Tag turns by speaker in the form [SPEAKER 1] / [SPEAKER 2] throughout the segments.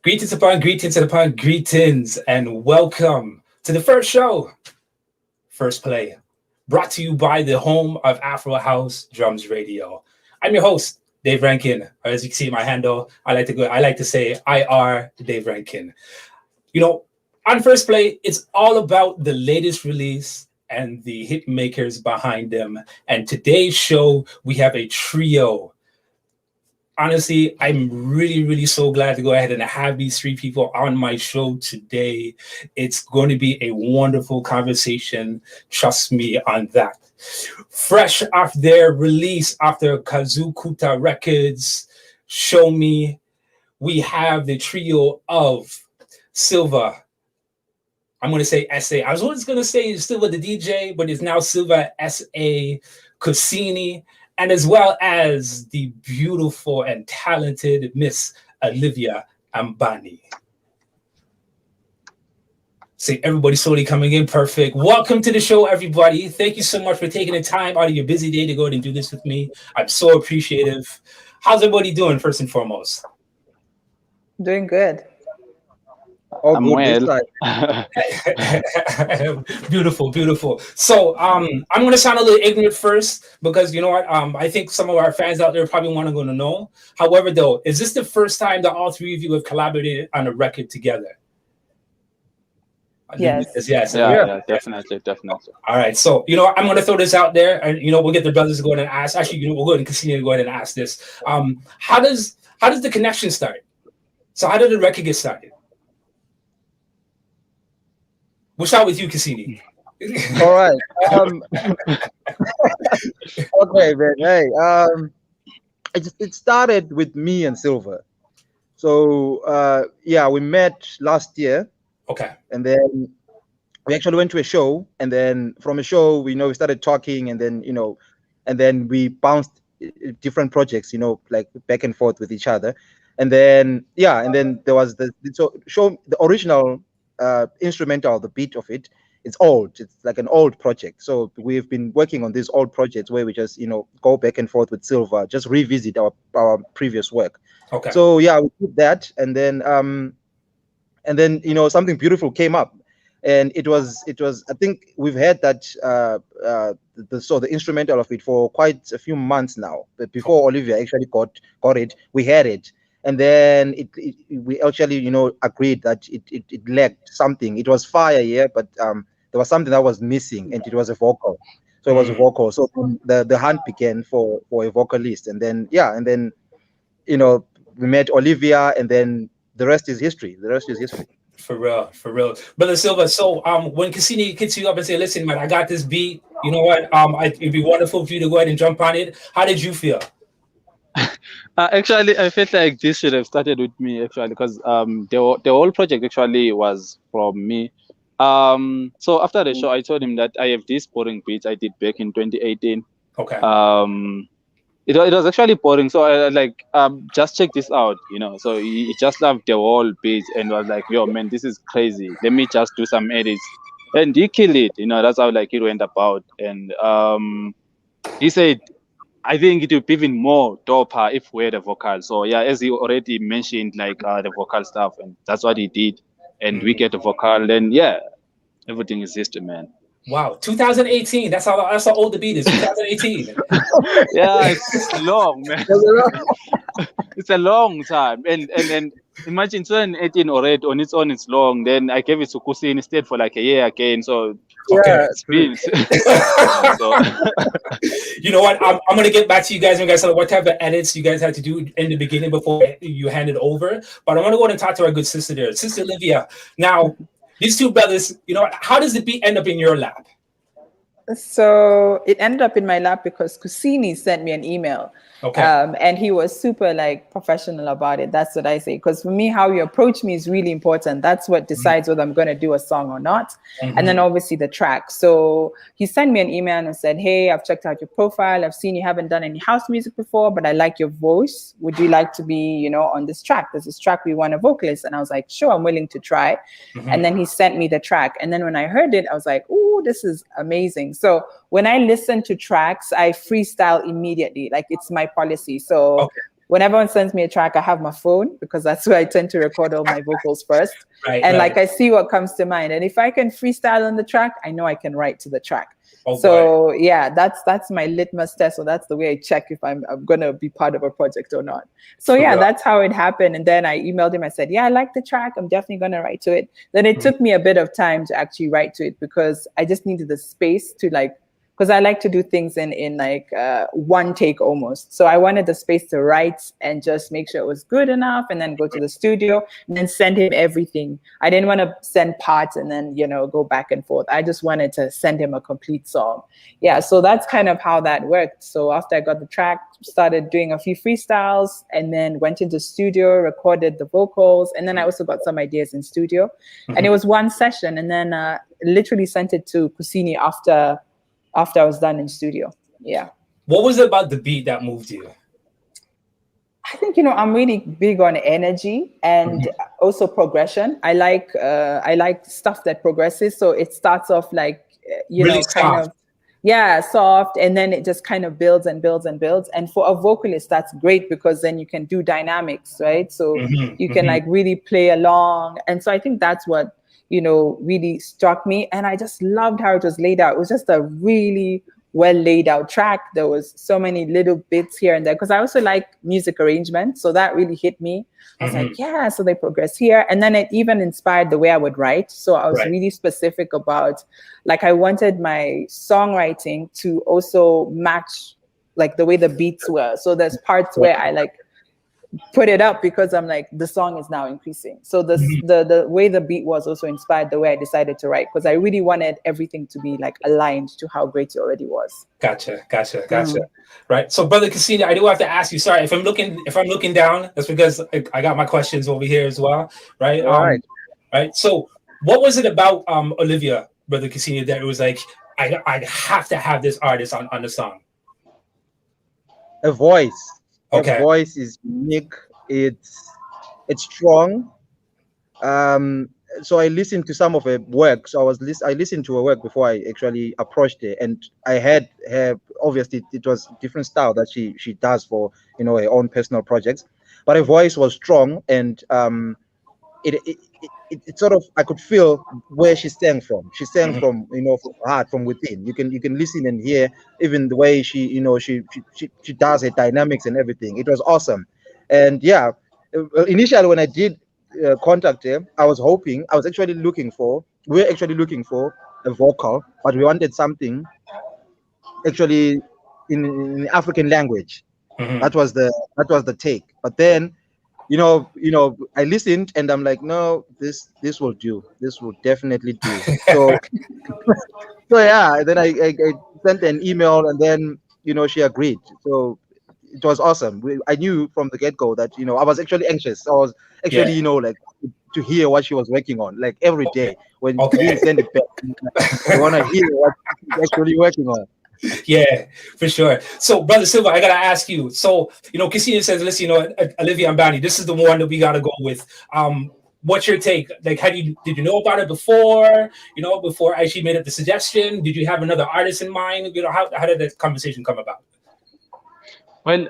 [SPEAKER 1] Greetings upon greetings, and welcome to the first show, First Play, brought to you by the home of Afro House Drums Radio. I'm your host, Dave Rankin. Or as you can see my handle, I like to say IR Dave Rankin. You know, on First Play, it's all about the latest release and the hit makers behind them. And today's show, we have a trio. Honestly, I'm really so glad to go ahead and have these three people on my show today. It's going to be a wonderful conversation. Trust me on that. Fresh off their release after Kazukuta Records, Show Me, we have the trio of Silvva. I'm going to say SA. I was always going to say Silvva the DJ, but it's now Silvva SA Kusini, and as well as the beautiful and talented Miss Oliva Kusini. See, everybody slowly coming in. Perfect. Welcome to the show, everybody. Thank you so much for taking the time out of your busy day to go ahead and do this with me. I'm so appreciative. How's everybody doing, first and foremost?
[SPEAKER 2] Doing good.
[SPEAKER 3] I'm well.
[SPEAKER 1] Beautiful. So I'm going to sound a little ignorant first because you know what? I think some of our fans out there probably want to know. However, though, is this the first time that all three of you have collaborated on a record together?
[SPEAKER 2] Yes.
[SPEAKER 3] Yeah, definitely.
[SPEAKER 1] All right. So, you know, I'm going to throw this out there and, you know, we'll get the brothers to go ahead and ask. Actually, you know, we'll go ahead and continue to go ahead and ask this. How does the connection start? So how did the record get started? We'll start with you, Kusini.
[SPEAKER 3] All right. Okay, man. Hey, it started with me and Silvva. So we met last year.
[SPEAKER 1] Okay.
[SPEAKER 3] And then we actually went to a show, and then from a show, we started talking, and then we bounced different projects, like back and forth with each other. And then there was the original instrumental, the beat of it. It's old. It's like an old project. So we've been working on these old projects where we just go back and forth with Silvva, just revisit our previous work.
[SPEAKER 1] Okay.
[SPEAKER 3] So we did that, and then something beautiful came up, and it was I think we've had that the instrumental of it for quite a few months now. But before Olivia actually got it, we had it. And then we actually, agreed that it lacked something. It was fire, yeah, but there was something that was missing, and it was a vocal. So it was a vocal. So the hunt began for a vocalist, and then we met Olivia, and then the rest is history.
[SPEAKER 1] For real. Brother Silvva, so when Kusini hits you up and say, listen, man, I got this beat, you know what? It'd be wonderful for you to go ahead and jump on it. How did you feel?
[SPEAKER 4] Actually, I felt like this should have started with me, actually, because the whole project actually was from me. So after the show, I told him that I have this boring beats I did back in 2018.
[SPEAKER 1] Okay.
[SPEAKER 4] It was actually boring, so I just check this out, So he just loved the whole beat and was like, yo, man, this is crazy. Let me just do some edits. And he killed it, That's how it went about. And he said, I think it would be even more doper if we had a vocal. So yeah, as he already mentioned, the vocal stuff, and that's what he did. And we get the vocal, then yeah, everything is history, man.
[SPEAKER 1] Wow, 2018. That's how old the beat is. 2018.
[SPEAKER 4] Yeah, it's long, man. It's a long time, and imagine 2018 already on its own. It's long. Then I gave it to Kusini instead for like a year again. So
[SPEAKER 1] okay,
[SPEAKER 4] it's been.
[SPEAKER 1] So. You know what? I'm gonna get back to you guys. What type of edits you guys had to do in the beginning before you hand it over. But I want to go and talk to our good sister there, Sister Olivia. Now. These two brothers, how does the beat end up in your lap?
[SPEAKER 2] So it ended up in my lap because Kusini sent me an email.
[SPEAKER 1] Okay.
[SPEAKER 2] And he was super professional about it. That's what I say. Because for me, how you approach me is really important. That's what decides whether I'm going to do a song or not. Mm-hmm. And then obviously the track. So he sent me an email and said, hey, I've checked out your profile. I've seen you haven't done any house music before, but I like your voice. Would you like to be, on this track? There's this track we want a vocalist. And I was like, sure, I'm willing to try. Mm-hmm. And then he sent me the track. And then when I heard it, I was like, oh, this is amazing. So when I listen to tracks, I freestyle immediately. Like it's my policy. So when everyone sends me a track, I have my phone because that's where I tend to record all my vocals first.
[SPEAKER 1] Right,
[SPEAKER 2] and
[SPEAKER 1] right.
[SPEAKER 2] like I see what comes to mind. And if I can freestyle on the track, I know I can write to the track.
[SPEAKER 1] Oh,
[SPEAKER 2] So yeah, that's my litmus test. So that's the way I check if I'm gonna be part of a project or not. So yeah,
[SPEAKER 1] Correct.
[SPEAKER 2] that's how it happened. And then I emailed him. I said, yeah, I like the track. I'm definitely gonna write to it. Then it took me a bit of time to actually write to it because I just needed the space to like, because I like to do things in like one take almost. So I wanted the space to write and just make sure it was good enough and then go to the studio and then send him everything. I didn't want to send parts and then, you know, go back and forth. I just wanted to send him a complete song. Yeah, so that's kind of how that worked. So after I got the track, started doing a few freestyles and then went into studio, recorded the vocals. And then I also got some ideas in studio. And it was one session and then literally sent it to Kusini after I was done in studio. Yeah.
[SPEAKER 1] What was it about the beat that moved you?
[SPEAKER 2] I think, you know, I'm really big on energy and also progression. I like stuff that progresses. So it starts off like, you
[SPEAKER 1] Really
[SPEAKER 2] know, kind
[SPEAKER 1] soft.
[SPEAKER 2] of, yeah, soft. And then it just kind of builds and builds and builds. And for a vocalist, that's great because then you can do dynamics, right? So you can like really play along. And so I think that's what, you know, really struck me. And I just loved how it was laid out. It was just a really well laid out track. There was so many little bits here and there because I also like music arrangement. So that really hit me. I was like, yeah, so they progress here. And then it even inspired the way I would write. So I was really specific about, like, I wanted my songwriting to also match like the way the beats were. So there's parts where I like put it up because I'm like, the song is now increasing. So the way the beat was also inspired the way I decided to write because I really wanted everything to be like aligned to how great it already was.
[SPEAKER 1] Gotcha. Right. So, Brother Kusini, I do have to ask you. Sorry, if I'm looking down, that's because I got my questions over here as well. Right.
[SPEAKER 3] All right.
[SPEAKER 1] Right. So, what was it about Olivia, Brother Kusini, that it was like I have to have this artist on the song?
[SPEAKER 3] A voice.
[SPEAKER 1] Okay.
[SPEAKER 3] Her voice is unique. It's strong. So I listened to some of her work. So I listened to her work before I actually approached her, and I heard her. Obviously, it was different style that she does for, you know, her own personal projects, but her voice was strong, and it sort of, I could feel where she sang from. She sang from, you know, from her heart, from within. You can listen and hear even the way she, you know, she does her dynamics and everything. It was awesome. And yeah, initially when I did contact her, we're actually looking for a vocal, but we wanted something actually in African language. That was the take. But then, you know, I listened and I'm like, no, this will do. This will definitely do. So, so yeah. Then I sent an email, and then, you know, she agreed. So it was awesome. I knew from the get go that, you know, I was actually anxious. I was actually, you know, like, to hear what she was working on, like every day when you send it back, I want to hear what she's actually working on.
[SPEAKER 1] Yeah, for sure. So, Brother Silvva, I gotta ask you. So, you know, Kusini says, listen, you know, Olivia Mbani, this is the one that we gotta go with. What's your take? Like, did you know about it before? You know, before I actually made up the suggestion? Did you have another artist in mind? You know, how did the conversation come about?
[SPEAKER 4] Well,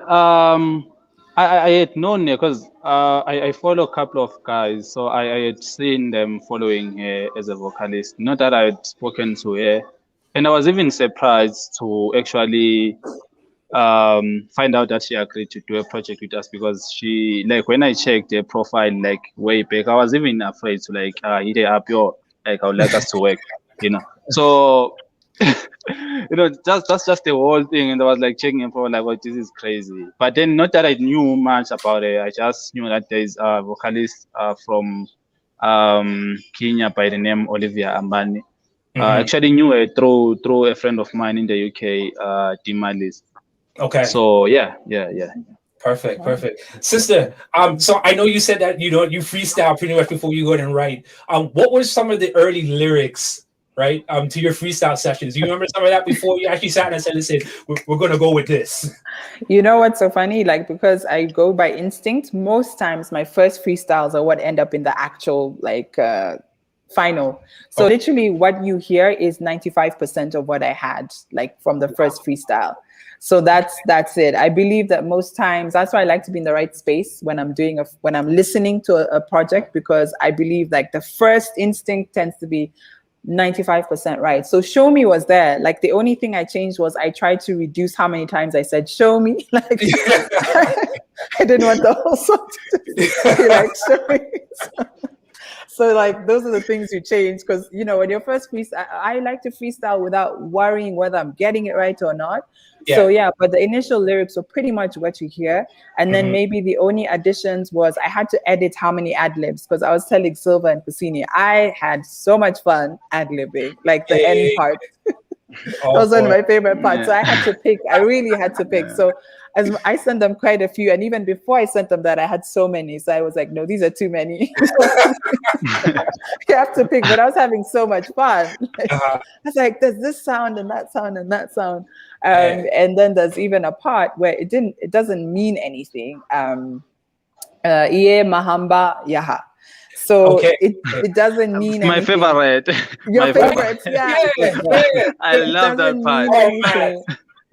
[SPEAKER 4] I had known her because I follow a couple of guys, so I had seen them following her as a vocalist. Not that I had spoken to her, and I was even surprised to actually find out that she agreed to do a project with us, because she, like, when I checked her profile like way back, I was even afraid to like hit her up, yo, like, I would like us to work, you know. So you know, just the whole thing, and I was like checking him for like, well, this is crazy. But then, not that I knew much about it, I just knew that there is a vocalist from Kenya by the name Oliva Kusini. Actually knew her through a friend of mine in the UK, Dimalis.
[SPEAKER 1] Okay.
[SPEAKER 4] So yeah.
[SPEAKER 1] Perfect. Sister, so I know you said that, you know, you freestyle pretty much before you go and write. What were some of the early lyrics, right, to your freestyle sessions? Do you remember some of that before you actually sat and said, listen, we're gonna go with this?
[SPEAKER 2] You know what's so funny? Like, because I go by instinct, most times my first freestyles are what end up in the actual, like, final. So literally what you hear is 95% of what I had, like from the first freestyle. So that's it. I believe that most times, that's why I like to be in the right space when I'm when I'm listening to a project, because I believe like the first instinct tends to be 95% right. So show me was there. Like the only thing I changed was I tried to reduce how many times I said show me. Like I didn't want the whole song to be like show me. So like those are the things you change, because you know when you're first freestyle, I like to freestyle without worrying whether I'm getting it right or not. Yeah. So yeah, but the initial lyrics were pretty much what you hear, and then maybe the only additions was I had to edit how many ad libs, because I was telling Silvva and Kusini I had so much fun ad libbing, like the end part. That was one of my favorite parts. So I had to pick. I really had to pick. So as I sent them quite a few, and even before I sent them that, I had so many. So I was like, no, these are too many. You have to pick. But I was having so much fun. Like, I was like, there's this sound and that sound and that sound, and then there's even a part where it doesn't mean anything. Iye mahamba yaha. So it doesn't mean
[SPEAKER 4] my
[SPEAKER 2] anything.
[SPEAKER 4] favorite.
[SPEAKER 2] Your favorite, yeah.
[SPEAKER 4] I love that part.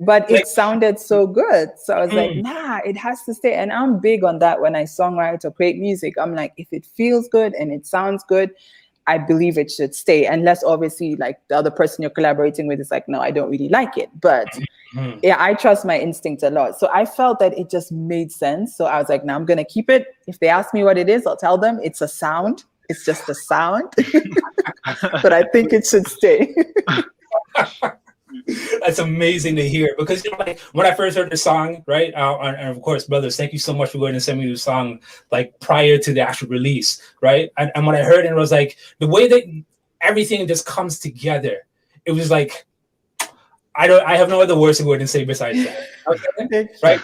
[SPEAKER 2] But it sounded so good. So I was like, nah, it has to stay. And I'm big on that when I songwrite or create music. I'm like, if it feels good and it sounds good, I believe it should stay. Unless obviously like the other person you're collaborating with is like, no, I don't really like it. But yeah, I trust my instinct a lot. So I felt that it just made sense. So I was like, no, I'm going to keep it. If they ask me what it is, I'll tell them it's a sound. It's just a sound. But I think it should stay.
[SPEAKER 1] That's amazing to hear, because you know, like when I first heard the song, right? And of course, brothers, thank you so much for going and sending me the song like prior to the actual release, right? And when I heard it, it was like the way that everything just comes together. It was like I have no other words to go ahead and say besides that. Okay? Right?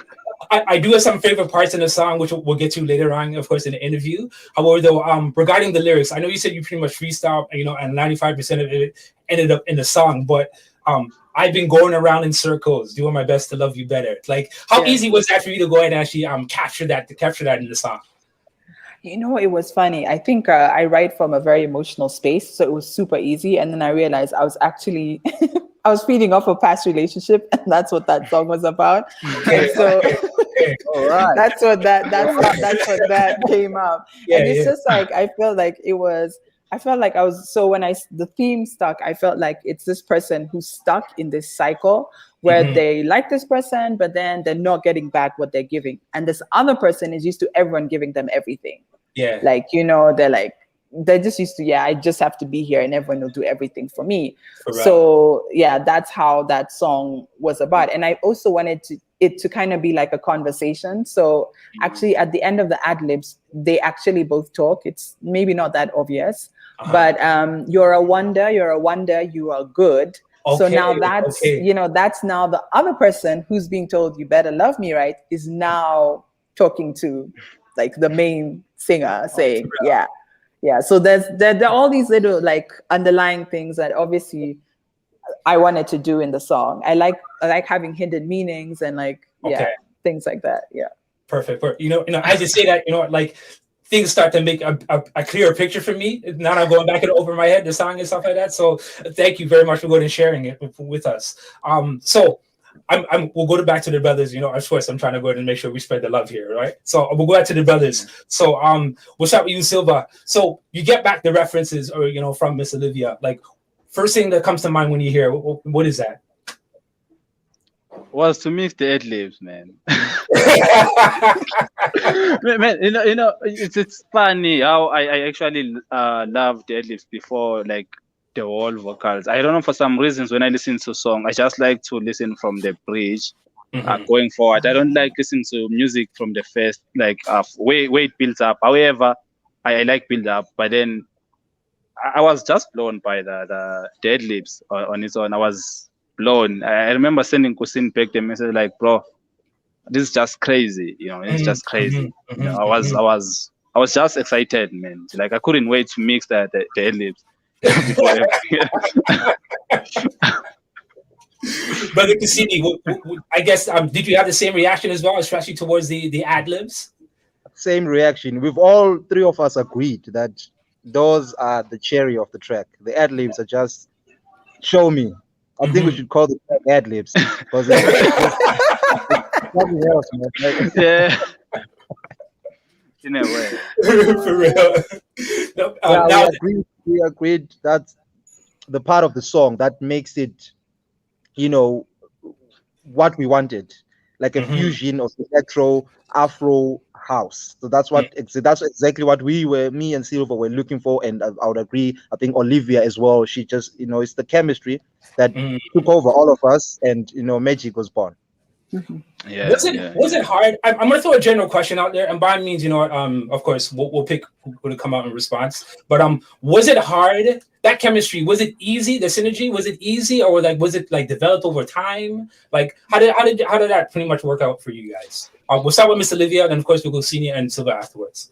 [SPEAKER 1] I do have some favorite parts in the song, which we'll get to later on, of course, in the interview. However, though, regarding the lyrics, I know you said you pretty much freestyle, you know, and 95% of it ended up in the song, but I've been going around in circles, doing my best to love you better. Like, how easy was that for you to go ahead and actually capture that in the song?
[SPEAKER 2] You know, it was funny. I think I write from a very emotional space, so it was super easy. And then I realized I was actually I was feeding off a past relationship, and that's what that song was about. And so that's what that came up. And it's just like I felt like I was, so when the theme stuck, I felt like it's this person who's stuck in this cycle where they like this person, but then they're not getting back what they're giving. And this other person is used to everyone giving them everything. Yeah. Like, you know, they're just used to, I just have to be here and everyone will do everything for me. Correct. So yeah, that's how that song was about. And I also wanted it to kind of be like a conversation. So actually at the end of the ad libs, they actually both talk. It's maybe not that obvious. But you're a wonder, you are good. So now that's, you know, that's now the other person who's being told you better love me, right, is now talking to like the main singer saying, yeah. So there are all these little like underlying things that obviously I wanted to do in the song. I like having hidden meanings and like, things like that. Yeah. Perfect.
[SPEAKER 1] You know, as you say that, you know, like, things start to make a clearer picture for me. Now I'm going back and over my head, the song and stuff like that. So thank you very much for going and sharing it with us. So we'll go back to the brothers. You know, of course, I'm trying to go ahead and make sure we spread the love here, right? So we'll go back to the brothers. So we'll start with you, Silvva. So you get back the references, or you know, from Miss Olivia. Like, first thing that comes to mind when you hear, what is that?
[SPEAKER 4] Was to mix the ad libs, man. Man, you know, it's funny how I actually loved the ad libs before like the whole vocals. I don't know, for some reasons when I listen to a song, I just like to listen from the bridge going forward. I don't like listening to music from the first, like way it builds up. However, I like build up, but then I was just blown by the ad libs on its own. I was blown. I remember sending Kusini back the message like, bro, this is just crazy, you know, it's just crazy. You know, I was just excited, man. Like I couldn't wait to mix the ad libs.
[SPEAKER 1] Brother Kusini, I guess did you have the same reaction as well, especially towards the ad libs?
[SPEAKER 3] Same reaction. We've all three of us agreed that those are the cherry of the track. The ad libs are just show me. I think we should call the track ad libs because it's nothing else, man. Like,
[SPEAKER 4] Yeah. In a way.
[SPEAKER 1] For real. No,
[SPEAKER 3] yeah,
[SPEAKER 1] now,
[SPEAKER 3] we agreed that the part of the song that makes it, what we wanted, like a fusion of electro, Afro, house. So that's that's exactly what me and Silvva were looking for, and I would agree. I think Olivia as well. She just, it's the chemistry that took over all of us, and magic was born.
[SPEAKER 4] Yeah,
[SPEAKER 1] was it hard? I'm going to throw a general question out there, and by means, of course, we'll pick who to come out in response. But was it hard? That chemistry, was it easy? The synergy, was it easy, or was it like developed over time? Like how did that pretty much work out for you guys? We'll start with Miss Olivia, then of course we'll go Kusini and Silvva afterwards.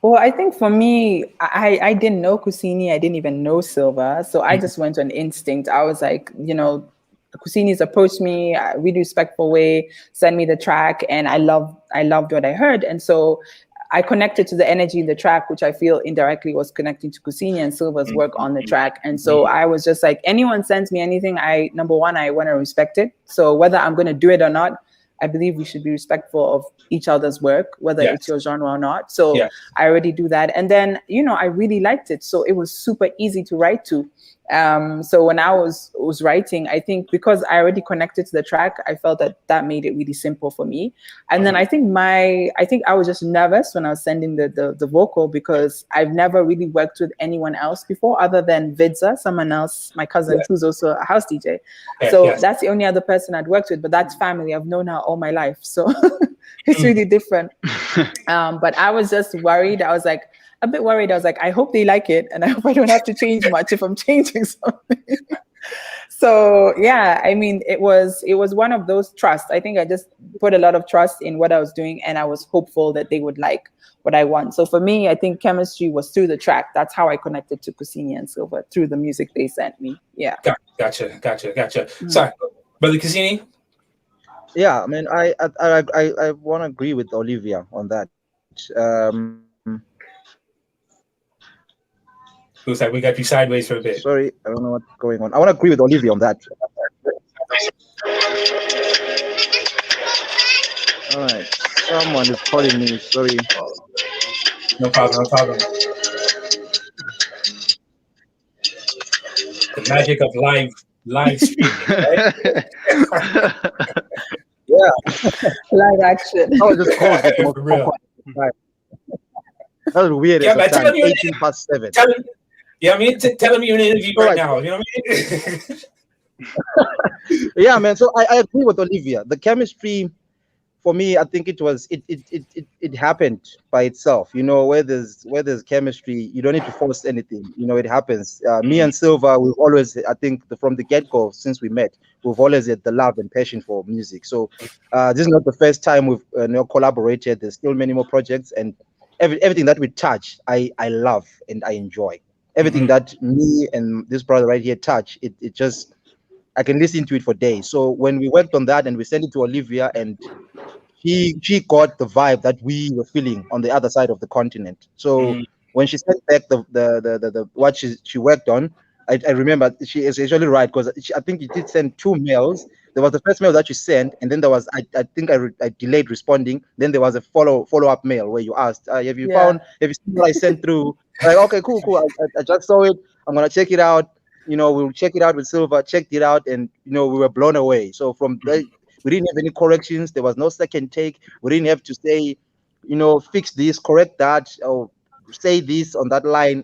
[SPEAKER 2] Well, I think for me, I didn't know Kusini. I didn't even know Silvva, so I just went on instinct. I was like, Kusini's approached me a really respectful way, sent me the track, and I loved what I heard. And so I connected to the energy in the track, which I feel indirectly was connecting to Kusini and Silva's work on the track. And so I was just like, anyone sends me anything, number one, I want to respect it. So whether I'm going to do it or not, I believe we should be respectful of each other's work, whether it's your genre or not. So I already do that. And then, I really liked it. So it was super easy to write to. So when I was writing, I think because I already connected to the track, I felt that made it really simple for me. And then I think I was just nervous when I was sending the vocal, because I've never really worked with anyone else before other than Vidza, someone else, my cousin, who's also a house DJ. So that's the only other person I'd worked with, but that's family. I've known her all my life. So it's really different. But I was just worried. I was like, a bit worried. I was like, I hope they like it, and I hope I don't have to change much if I'm changing something. So yeah, I mean, it was one of those trusts. I think I just put a lot of trust in what I was doing, and I was hopeful that they would like what I want. So for me, I think chemistry was through the track. That's how I connected to Kusini and Silvva, through the music they sent me. Yeah.
[SPEAKER 1] Gotcha. Sorry, Brother Kusini.
[SPEAKER 3] Yeah, I mean, I want to agree with Olivia on that.
[SPEAKER 1] Looks like we got you sideways for a bit.
[SPEAKER 3] Sorry, I don't know what's going on. I want to agree with Olivia on that. All right, someone is calling me. Sorry.
[SPEAKER 1] No problem. The magic of live streaming, right?
[SPEAKER 3] Yeah.
[SPEAKER 2] Live action.
[SPEAKER 3] I was just called
[SPEAKER 1] for real.
[SPEAKER 3] That was weird.
[SPEAKER 1] Yeah, but tell me
[SPEAKER 3] 18 past 7.
[SPEAKER 1] Tell him you're in an interview right now. You know what I mean?
[SPEAKER 3] Yeah, man. So I agree with Olivia. The chemistry, for me, I think it happened by itself. Where there's chemistry, you don't need to force anything. It happens. Me and Silvva, we've always, I think, from the get-go, since we met, we've always had the love and passion for music. So this is not the first time we've collaborated. There's still many more projects, and everything that we touch, I love and I enjoy. Everything that me and this brother right here touch, it just, I can listen to it for days. So when we worked on that and we sent it to Olivia, and she got the vibe that we were feeling on the other side of the continent. So when she sent back the what she worked on, I remember she is actually right, because I think you did send 2 mails. There was the first mail that you sent, and then there was I think I delayed responding. Then there was a follow-up mail where you asked, have you seen what I sent through? Like, okay, cool. I just saw it. I'm gonna check it out. We'll check it out with Silvva. Checked it out, and we were blown away. So from there, we didn't have any corrections. There was no second take. We didn't have to say, fix this, correct that, or say this on that line.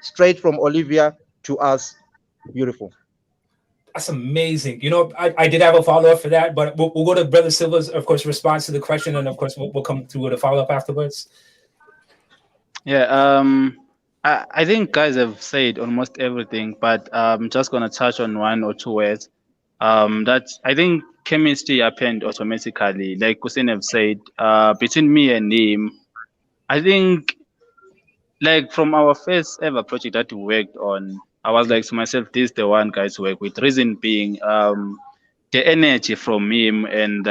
[SPEAKER 3] Straight from Olivia to us. Beautiful.
[SPEAKER 1] That's amazing. I did have a follow-up for that, but we'll go to Brother Silva's, of course, response to the question, and of course we'll come through with a follow-up afterwards.
[SPEAKER 4] Yeah, I think guys have said almost everything, but I'm just gonna touch on 1 or 2 words. That I think chemistry happened automatically, like Kusini have said, between me and him. I think, like, from our first ever project that we worked on, I was like to myself, this is the one guys to work with. Reason being, the energy from him, and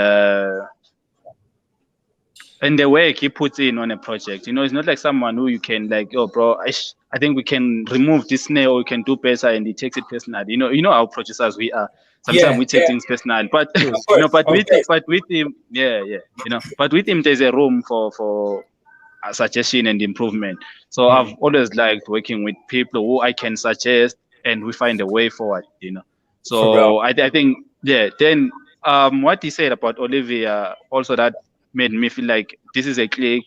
[SPEAKER 4] and the work he puts in on a project, it's not like someone who you can like, oh bro, I think we can remove this snare or we can do better, and he takes it personally. You know how producers we are. Sometimes we take things personal, but but with him, but with him there's a room for a suggestion and improvement. So I've always liked working with people who I can suggest and we find a way forward. So I think then what he said about Olivia also that made me feel like this is a click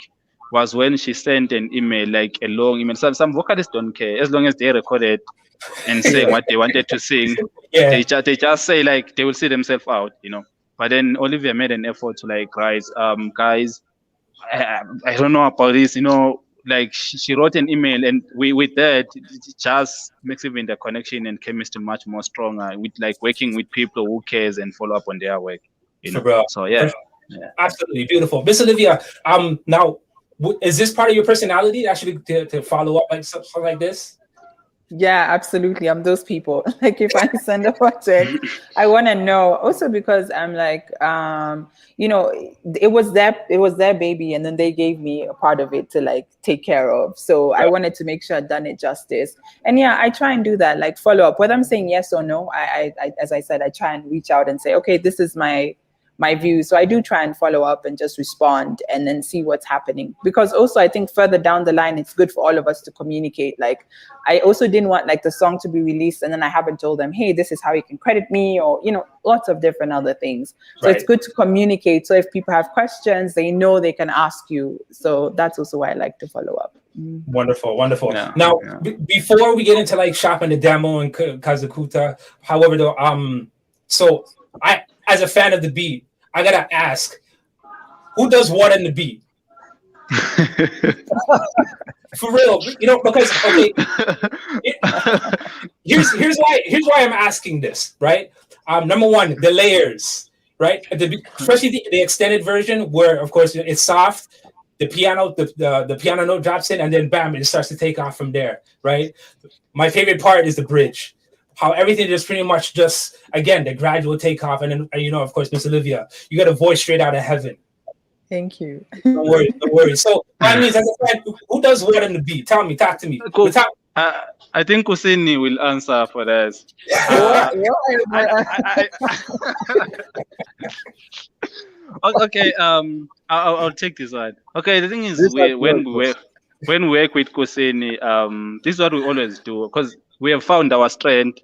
[SPEAKER 4] was when she sent an email, like a long email. Some vocalists don't care as long as they recorded and saying what they wanted to sing. They just say like they will see themselves out, But then Olivia made an effort to like, guys, I don't know about this, like she wrote an email, and with that it just makes even the connection and chemistry much more stronger with like working with people who cares and follow up on their work. So
[SPEAKER 1] absolutely beautiful. Miss Olivia, now is this part of your personality actually to follow up like something like this?
[SPEAKER 2] Yeah, absolutely. I'm those people. Like if I send a project, I want to know. Also because I'm like, it was their baby, and then they gave me a part of it to like take care of. So I wanted to make sure I'd done it justice. And yeah, I try and do that, like follow up. Whether I'm saying yes or no, I as I said, I try and reach out and say, okay, this is my view. So I do try and follow up and just respond and then see what's happening. Because also I think further down the line, it's good for all of us to communicate. Like I also didn't want like the song to be released and then I haven't told them, hey, this is how you can credit me, or, lots of different other things. So it's good to communicate. So if people have questions, they know they can ask you. So that's also why I like to follow up.
[SPEAKER 1] Wonderful. Now, before we get into like shopping the demo and Kazukuta, however, though, so I, as a fan of the beat, I gotta ask, who does what in the beat? For real, because here's why I'm asking this, right? Number one, the layers, right? Especially the extended version, where of course it's soft. The piano, the piano note drops in, and then bam, it starts to take off from there, right? My favorite part is the bridge. How everything is pretty much just, again, the gradual takeoff. And then, of course, Miss Olivia, you got a voice straight out of heaven.
[SPEAKER 2] Thank you.
[SPEAKER 1] No worries. So, I mean, as a friend, who does what in the beat? Talk to me.
[SPEAKER 4] I think Kusini will answer for this. Okay, I'll take this one. Okay, the thing is, when we work with Kusini, this is what we always do, because we have found our strength.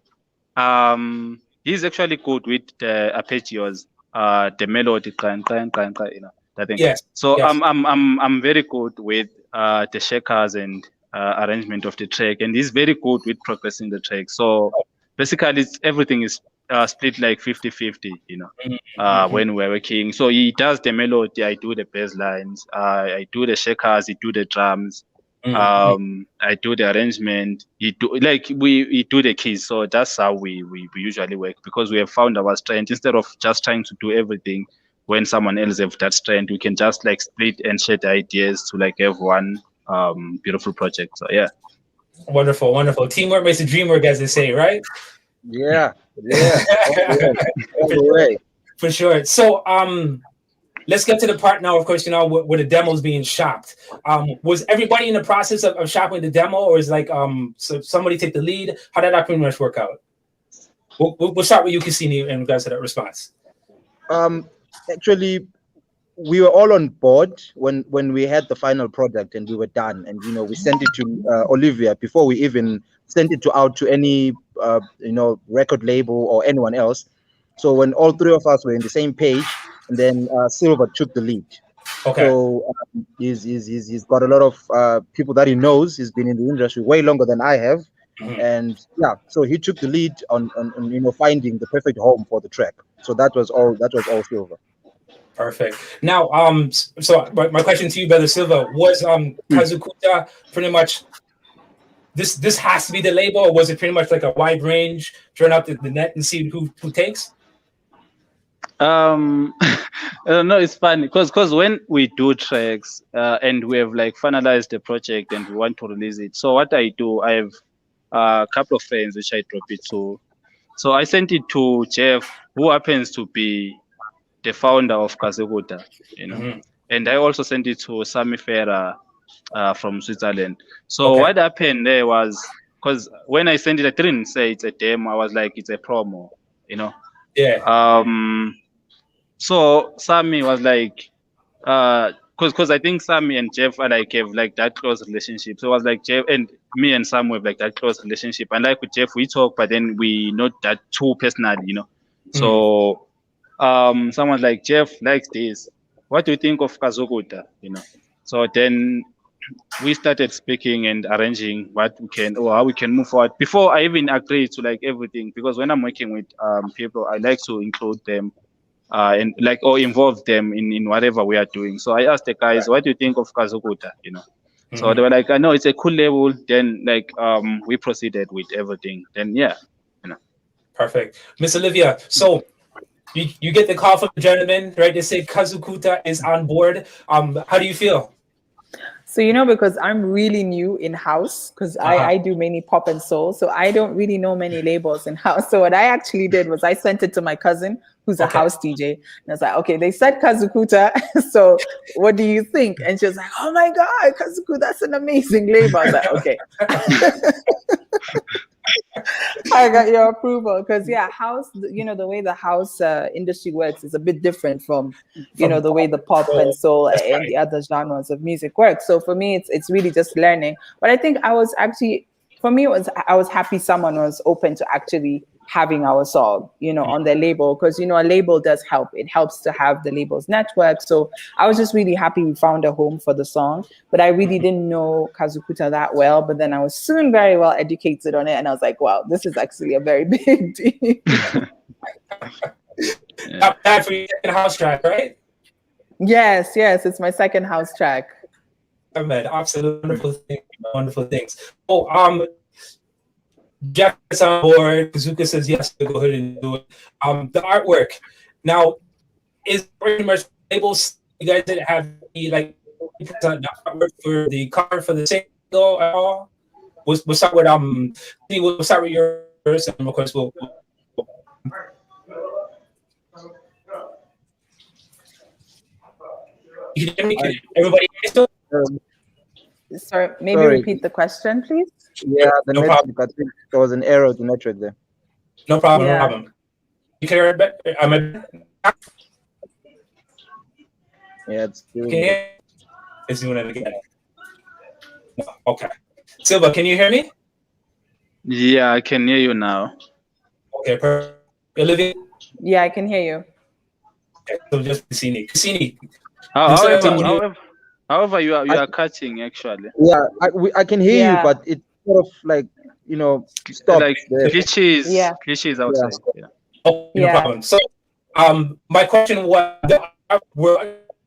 [SPEAKER 4] He's actually good with the arpeggios, the melody, that thing.
[SPEAKER 1] Yes.
[SPEAKER 4] So yes. I'm very good with the shakers and arrangement of the track, and he's very good with progressing the track. So basically, everything is split like 50-50, when we're working. So he does the melody, I do the bass lines, I do the shakers, he do the drums. I do the arrangement. We do the keys. So that's how we usually work, because we have found our strength. Instead of just trying to do everything when someone else have that strength, we can just like split and share the ideas to like have one beautiful project. So yeah.
[SPEAKER 1] Wonderful. Teamwork makes the dream work, as they say, right?
[SPEAKER 3] Yeah. All the way.
[SPEAKER 1] For sure. So let's get to the part now, of course, where the demo's being shopped. Was everybody in the process of shopping the demo, or is like so somebody take the lead? How did that pretty much work out? We'll start with you, Kusini, in regards to that response.
[SPEAKER 3] Actually, we were all on board when we had the final product and we were done, and we sent it to Olivia before we even sent it out to any record label or anyone else. So when all three of us were in the same page, and then Silvva took the lead.
[SPEAKER 1] Okay.
[SPEAKER 3] So he's got a lot of people that he knows. He's been in the industry way longer than I have, and so he took the lead on finding the perfect home for the track. So that was all Silvva.
[SPEAKER 1] Perfect. Now, so my question to you, Brother Silvva, was Kazukuta pretty much this has to be the label, or was it pretty much like a wide range, turn out the net and see who takes?
[SPEAKER 4] No, it's funny because when we do tracks and we have like finalized the project and we want to release it, so what I do, I have a couple of friends which I drop it to. So I sent it to Jeff, who happens to be the founder of Kazukuta, and I also sent it to Sami Ferra from Switzerland. So what happened there was, because when I sent it, I didn't say it's a demo. I was like, it's a promo, you know.
[SPEAKER 1] Yeah.
[SPEAKER 4] So Sami was like, because I think Sami and Jeff are like have like that close relationship. So it was like Jeff and me and Sam have like that close relationship. And like with Jeff, we talk, but then we not that too personally, you know. So someone's like, Jeff likes this. What do you think of Kazukuta? You know. So then we started speaking and arranging what we can or how we can move forward before I even agreed to like everything, because when I'm working with people, I like to include them and like or involve them in whatever we are doing. So I asked the guys, what do you think of Kazukuta? You know. So they were like, I know it's a cool label. Then like we proceeded with everything. Then yeah, you know.
[SPEAKER 1] Perfect. Miss Olivia, so you get the call from the gentleman, right? They say Kazukuta is on board. How do you feel?
[SPEAKER 2] So, you know, because I'm really new in house, because I do mainly pop and soul. So I don't really know many labels in house. So what I actually did was I sent it to my cousin, who's a house DJ. And I was like, okay, they said Kazukuta. So what do you think? And she was like, oh my God, Kazukuta, that's an amazing label. I was like, okay. I got your approval, because yeah, house, you know, the way the house industry works is a bit different from you know, the way the pop and soul and the other genres of music work. So for me, it's really just learning. But I think I was actually, for me, I was happy someone was open to actually having our song, you know, on their label, because you know, a label does help. It helps to have the label's network. So I was just really happy we found a home for the song. But I really didn't know Kazukuta that well. But then I was soon very well educated on it, and I was like, wow, this is actually a very big deal.
[SPEAKER 1] Not bad for your second house track, right?
[SPEAKER 2] Yes, it's my second house track.
[SPEAKER 1] I mean, absolutely wonderful things. Oh, Jeff is on board. Kazuka says yes to go ahead and do it. The artwork now is pretty much labels. You guys didn't have any like the artwork for the cover for the single at all. We'll start with we'll start with yours, and of course we'll you can hear me? Everybody hear me?
[SPEAKER 2] Sorry, maybe repeat the question, please.
[SPEAKER 3] Yeah, the
[SPEAKER 1] No
[SPEAKER 3] network.
[SPEAKER 1] problem.
[SPEAKER 3] I think there was an error with the network there.
[SPEAKER 1] No problem.
[SPEAKER 2] Yeah.
[SPEAKER 1] No problem. You can hear it better?
[SPEAKER 3] Yeah, it's doing
[SPEAKER 1] Can you hear? It's doing it again. No. Okay. Silvva, can you hear me?
[SPEAKER 4] Yeah, I can hear you now.
[SPEAKER 1] Okay, perfect. Olivia?
[SPEAKER 2] Yeah, I can hear you.
[SPEAKER 1] Okay, so just Kusini. Kusini.
[SPEAKER 4] However, you are cutting actually.
[SPEAKER 3] Yeah, I can hear you,
[SPEAKER 2] Yeah.
[SPEAKER 3] but it's sort of like, you know, stopped
[SPEAKER 4] Like
[SPEAKER 3] there.
[SPEAKER 4] glitches,
[SPEAKER 2] Yeah.
[SPEAKER 4] glitches outside. Yeah.
[SPEAKER 1] Oh, no
[SPEAKER 2] Yeah.
[SPEAKER 1] problem. So, my question was, is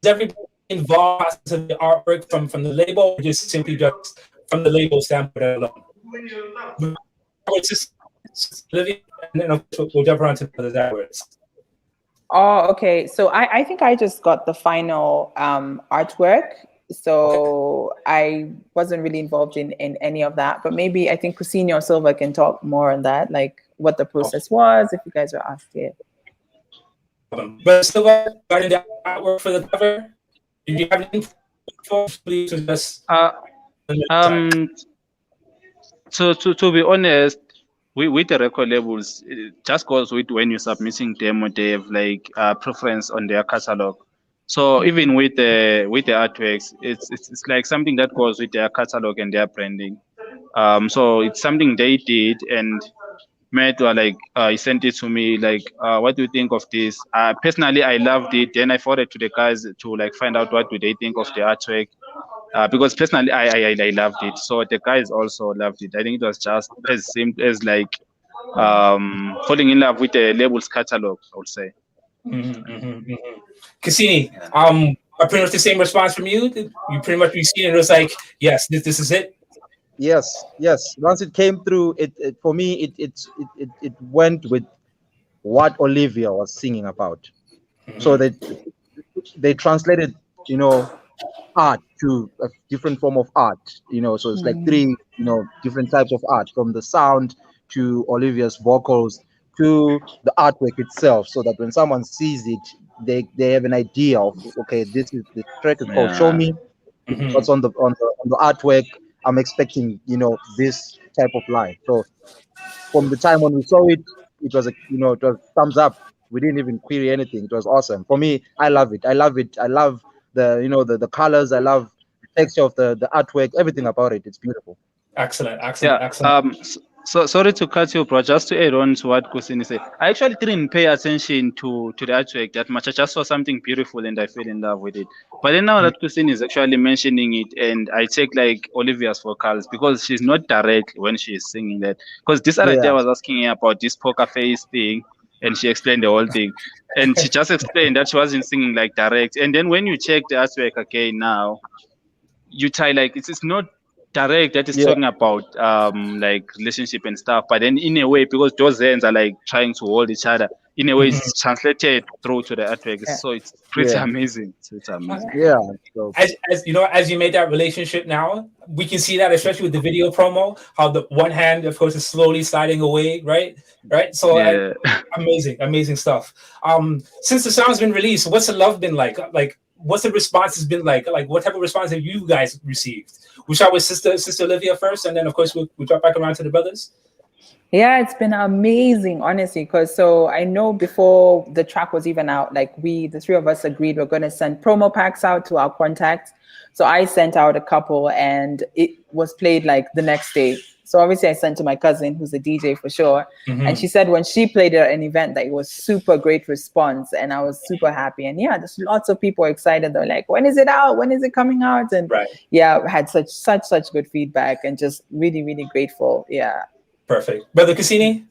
[SPEAKER 1] everybody involved in the artwork from the label, or just simply just from the label standpoint alone? It's just Olivia, and then we'll jump around to the others afterwards.
[SPEAKER 2] Oh, okay. So I think I just got the final artwork. So I wasn't really involved in any of that. But maybe I think Kusini or Silvva can talk more on that, like what the process was, if you guys were asked it.
[SPEAKER 1] But Silvva, regarding the artwork for the cover, did you have any info? Please just
[SPEAKER 4] To be honest, with the record labels, it just goes with when you're submitting demo, they have like preference on their catalog. So even with the artworks, it's like something that goes with their catalog and their branding. So it's something they did, and Matt were like he sent it to me like, what do you think of this? Personally, I loved it. Then I forwarded to the guys to like find out what do they think of the artwork. Because personally, I loved it. So the guys also loved it. I think it was just as simple as like falling in love with the label's catalog, I would say.
[SPEAKER 1] Kusini, pretty much the same response from you. You pretty much seen it. It was like, yes, this is it.
[SPEAKER 3] Yes. Once it came through, it for me it went with what Olivia was singing about. So they translated, you know, art to a different form of art. You know, so it's like three, you know, different types of art, from the sound to Olivia's vocals to the artwork itself, so that when someone sees it, they have an idea of, okay, this track is called Show Me. What's on the artwork. I'm expecting, this type of line. So from the time when we saw it, it was it was thumbs up. We didn't even query anything. It was awesome. For me, I love it. I love it. I love the colors. I love the texture of the artwork. Everything about it. It's beautiful.
[SPEAKER 1] Excellent.
[SPEAKER 4] So sorry to cut you, bro. Just to add on to what Kusini said, I actually didn't pay attention to the artwork that much. I just saw something beautiful and I fell in love with it. But then now that Kusini is actually mentioning it, and I take like Olivia's vocals, because she's not direct when she is singing that. Because this other day I was asking her about this poker face thing, and she explained the whole thing, and she just explained that she wasn't singing like direct. And then when you check the artwork again now, you try like it's not direct that is talking about like relationship and stuff, but then in a way, because those hands are like trying to hold each other, in a way it's translated through to the artwork. So it's pretty amazing. So it's amazing.
[SPEAKER 3] So,
[SPEAKER 1] as you know, as you made that relationship now, we can see that, especially with the video promo, how the one hand, of course, is slowly sliding away, right? So amazing stuff. Since the song's been released, what's the love been like? Like, what's the response has been like? Like, what type of response have you guys received? We'll start with Sister Olivia first, and then of course we'll drop back around to the brothers.
[SPEAKER 2] Yeah, it's been amazing, honestly, because so I know before the track was even out, like the three of us agreed we're going to send promo packs out to our contacts. So I sent out a couple and it was played like the next day. So obviously I sent to my cousin, who's a DJ for sure. And she said when she played at an event that it was super great response, and I was super happy. And yeah, there's lots of people excited. They're like, when is it out? When is it coming out? And yeah, I had such good feedback and just really, really grateful. Yeah.
[SPEAKER 1] Perfect. Brother Kusini?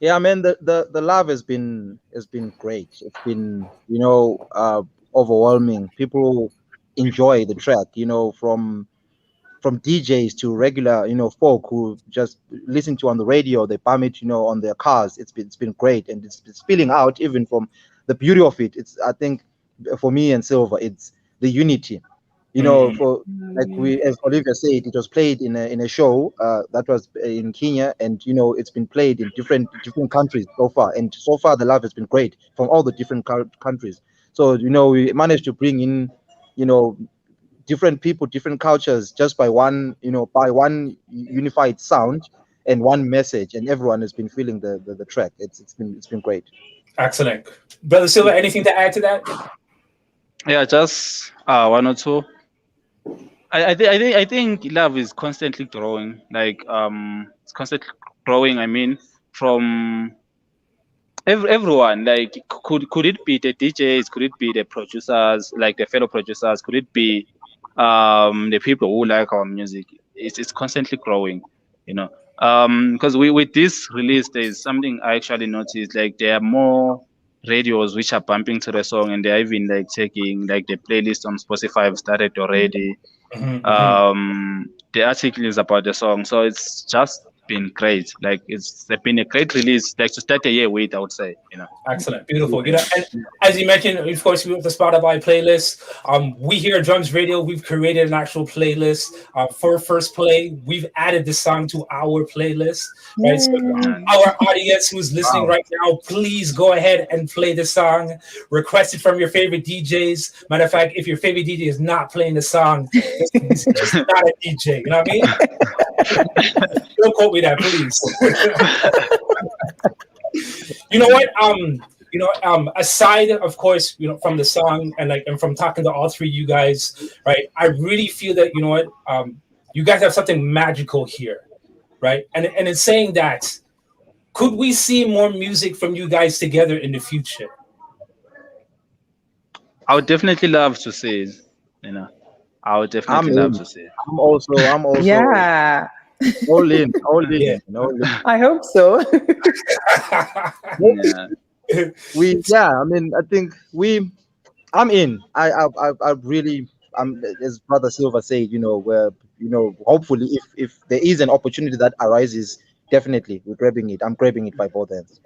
[SPEAKER 3] Yeah, man, the love has been great. It's been, overwhelming. People enjoy the track, from DJs to regular, folk who just listen to on the radio, they bum it, on their cars. It's been great, and it's spilling out even from the beauty of it. It's, I think, for me and Silvva, it's the unity. For like as Olivia said, it was played in a show that was in Kenya, and it's been played in different countries so far, and so far the love has been great from all the different countries. So we managed to bring in different people, different cultures, just by one unified sound and one message, and everyone has been feeling the track. It's been great.
[SPEAKER 1] Excellent. Brother Silvva, anything to add to that?
[SPEAKER 4] Yeah, just one or two. I think love is constantly growing. Like it's constantly growing. I mean, from everyone. Like, could it be the DJs? Could it be the producers, like the fellow producers? Could it be the people who like our music? It's constantly growing, because with this release, there's something I actually noticed. Like, there are more radios which are bumping to the song, and they're even like taking like the playlist on Spotify have started already. The article is about the song, so it's just been great. Like, it's been a great release, like to start the year with, I would say.
[SPEAKER 1] Excellent, beautiful. And as you mentioned, of course, we have the Spotify playlist. We here at Drums Radio, we've created an actual playlist for First Play. We've added this song to our playlist. Right? So our audience who's listening right now, please go ahead and play the song. Request it from your favorite DJs. Matter of fact, if your favorite DJ is not playing the song, it's just not a DJ. You know what I mean? Don't quote me that, please. You know what? Aside, of course, from the song and from talking to all three of you guys, right? I really feel that you guys have something magical here, right? And in saying that, could we see more music from you guys together in the future?
[SPEAKER 4] I would definitely love to see it. I would definitely love to see it.
[SPEAKER 3] I'm also.
[SPEAKER 2] Yeah.
[SPEAKER 3] All in.
[SPEAKER 2] I hope so.
[SPEAKER 3] I think I'm in. I really, as Brother Silvva said, where hopefully if there is an opportunity that arises, definitely we're grabbing it. I'm grabbing it by both ends.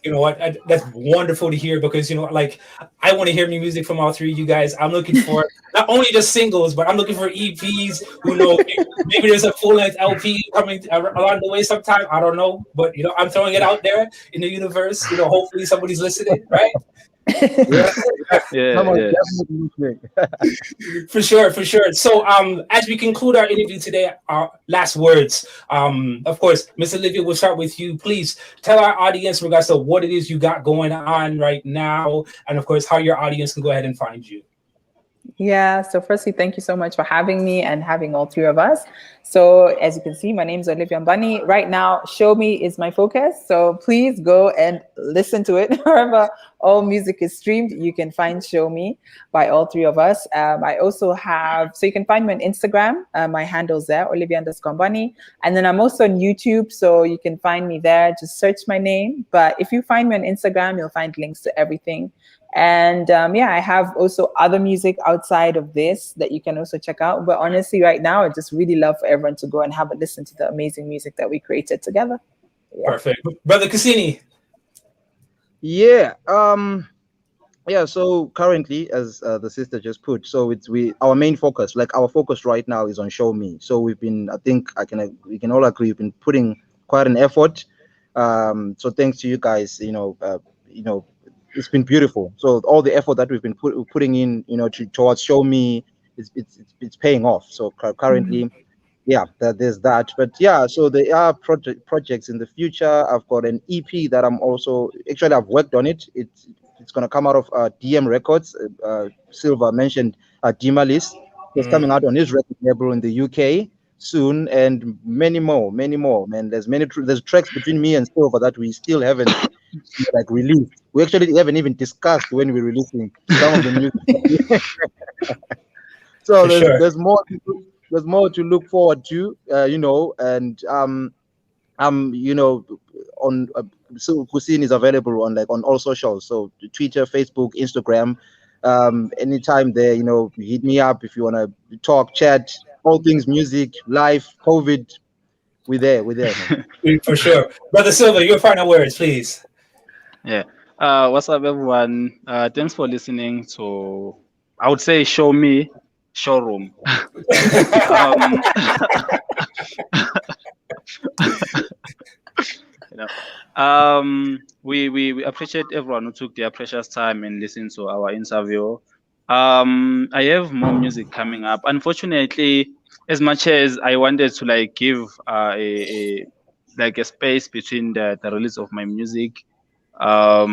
[SPEAKER 1] You know what? That's wonderful to hear, because I want to hear new music from all three of you guys. I'm looking for not only just singles, but I'm looking for EPs. Who knows? Maybe there's a full-length LP coming along the way sometime. I don't know, but I'm throwing it out there in the universe. Hopefully somebody's listening, right?
[SPEAKER 4] Yeah,
[SPEAKER 3] Someone's
[SPEAKER 4] yeah.
[SPEAKER 3] definitely listening.
[SPEAKER 1] For sure, for sure. So, as we conclude our interview today, our last words. Of course, Miss Olivia, we'll start with you. Please tell our audience in regards to what it is you got going on right now, and of course, how your audience can go ahead and find you.
[SPEAKER 2] Yeah, so firstly, thank you so much for having me and having all three of us. So as you can see, my name is Olivia Bunny. Right now, Show Me is my focus. So please go and listen to it. Wherever all music is streamed, you can find Show Me by all three of us. I also have, so you can find me on Instagram. My handle's there, Olivia_Bunny. And then I'm also on YouTube, so you can find me there. Just search my name. But if you find me on Instagram, you'll find links to everything. And I have also other music outside of this that you can also check out. But honestly, right now, I just really love for everyone to go and have a listen to the amazing music that we created together. Yeah.
[SPEAKER 1] Perfect. Brother Kusini.
[SPEAKER 3] Yeah. So currently, as the sister just put, so our main focus, like our focus right now, is on Show Me. So we've been, I think we can all agree, we've been putting quite an effort. So thanks to you guys, it's been beautiful. So all the effort that we've been putting in, towards Show Me, it's paying off. So currently, there's that. But so there are projects in the future. I've got an EP that I've worked on it. It's going to come out of DM Records. Silvva mentioned Dimalis. It's coming out on his record label in the UK soon, and many more, man. There's tracks between me and Silvva that we still haven't released. We actually haven't even discussed when we're releasing some of the music. So there's more. There's more to look forward to, and on Kusini is available on all socials, so Twitter, Facebook, Instagram. Anytime there, hit me up if you want to talk, chat, all things music, life, COVID. We're there, man.
[SPEAKER 1] For sure. Brother Silva, your final words, please.
[SPEAKER 4] Yeah. What's up, everyone? Thanks for listening to, I would say, Show Me Showroom. We appreciate everyone who took their precious time and listened to our interview. I have more music coming up. Unfortunately, as much as I wanted to give a space between the release of my music, so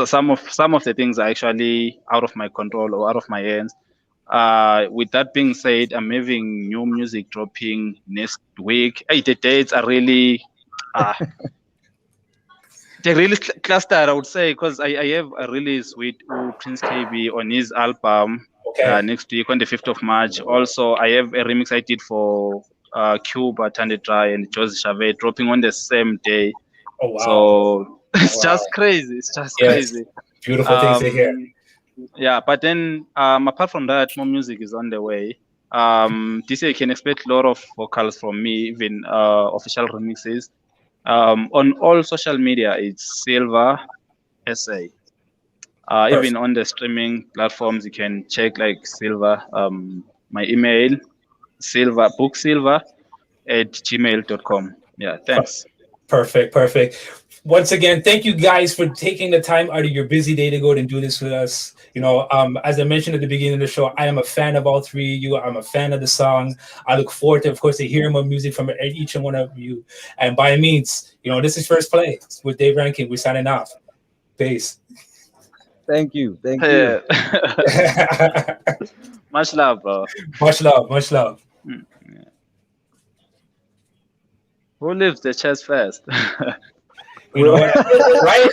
[SPEAKER 4] some of the things are actually out of my control or out of my hands. With that being said, I'm having new music dropping next week. The dates are really they're really clustered, I would say, because I have a release with Prince KB on his album next week on the 5th of March. Also, I have a remix I did for Cuba, Tande Dry, and Josie Chavez dropping on the same day.
[SPEAKER 1] Oh, wow.
[SPEAKER 4] So it's just crazy. It's just crazy.
[SPEAKER 1] Beautiful things to hear.
[SPEAKER 4] Yeah, but then apart from that, more music is on the way. This year you can expect a lot of vocals from me, even official remixes. On all social media, it's Silvva SA. Even on the streaming platforms, you can check Silvva. My email, booksilvva@gmail.com. Yeah, thanks.
[SPEAKER 1] Perfect. Once again, thank you guys for taking the time out of your busy day to go and do this with us. As I mentioned at the beginning of the show, I am a fan of all three of you. I'm a fan of the song. I look forward to, of course, to hearing more music from each and one of you. And by means, this is First Play with Dave Rankin. We're signing off. Peace.
[SPEAKER 3] Thank you.
[SPEAKER 4] Much love, bro.
[SPEAKER 1] Much love.
[SPEAKER 4] Yeah. Who lives the chest first?
[SPEAKER 1] You know what? Right?